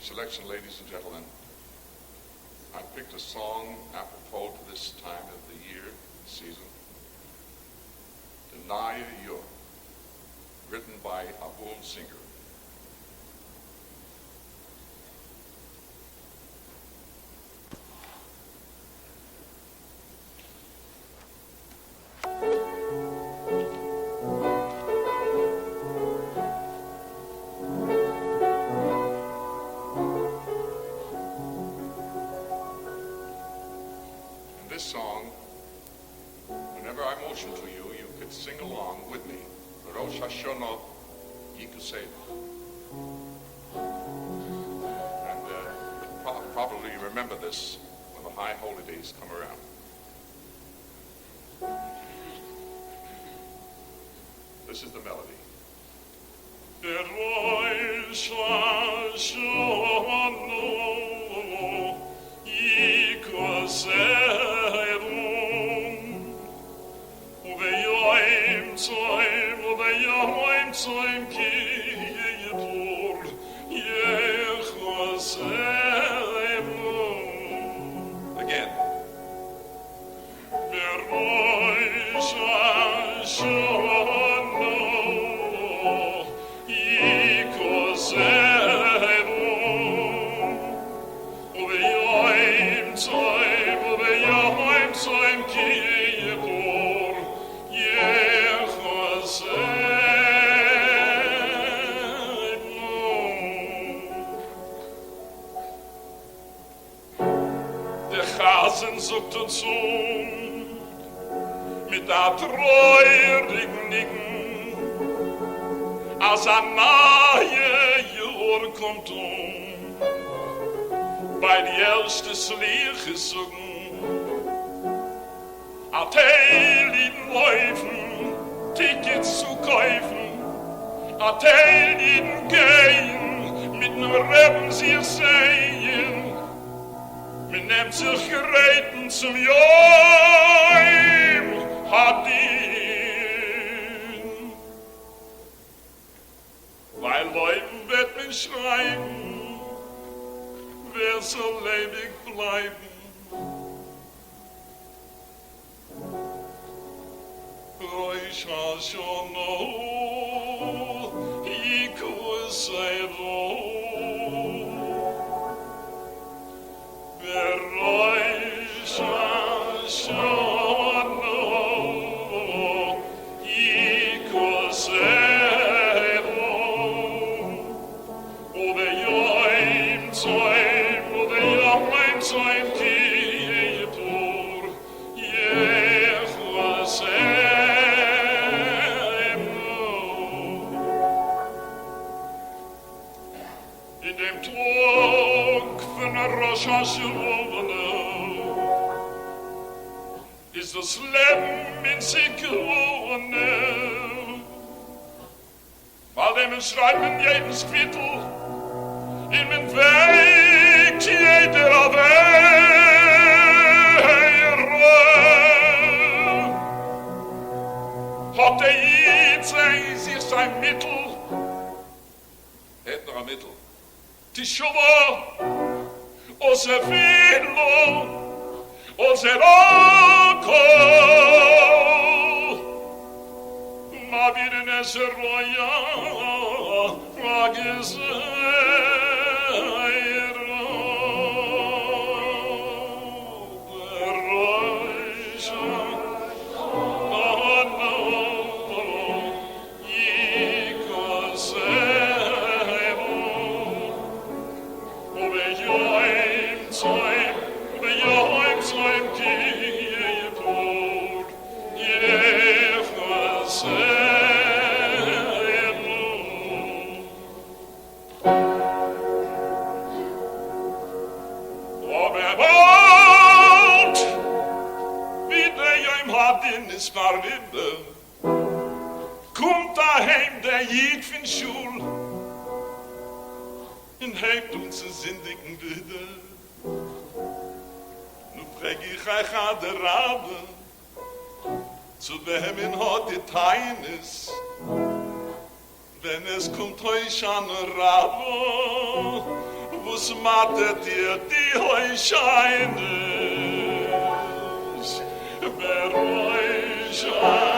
selection, ladies and gentlemen. I picked a song apropos to this time of the year, season. Deny You, written by Abul Singer. This song, whenever I motion to you, you could sing along with me. Rosh Hashanah Yikusei. And probably remember this when the high holy days come around. This is the melody. Rosh Hashanah Yikusei. Time ki yetur yechasemu. Again. Verosh Hashanah yikosemu. Uveyoim time ki yetur yechasemu. Chasen sucht uns mit der treurigen Nicken, als ein nahe Jahr kommt bei die erste Sliche suchen, a Teil in Läufen, Tickets zu kaufen, a Teil in Gehen, mit nem Reben sich sehen, men nehmt sich gereiten zum Joim Hadin. Weil Leuten wird man schreiben, wer soll lebendig bleiben. Rosh Hashanah Yikusei. Rosh Hashanah Yikusei. Uveyoim time ki yetur yechasemu. In dem Tag von Rosh Hashanah ist das Leben in sich gewonnen. Weil dem schreiben jedes Viertel in den Weg jeder Wehre. Hat jeder sich sein Mittel, hat noch ein Mittel, Tishuva, Osefilo, Oseroko, ma biden eseroya, Ragizeiro, Beroisha, Ono, Yikoseu, Uveyoim time ki yetur yechasemu. Aber bald, wie der Joim Hadin ist verwinde, kommt daheim der Jid von Schul und hebt uns in Sündigen wieder. Frag ich euch an der Rabbe, zu wem in heute Tein ist, wenn es kommt euch an der Rabbe, wo mattet dir die Heuscheinisch, wer Heuscheinisch.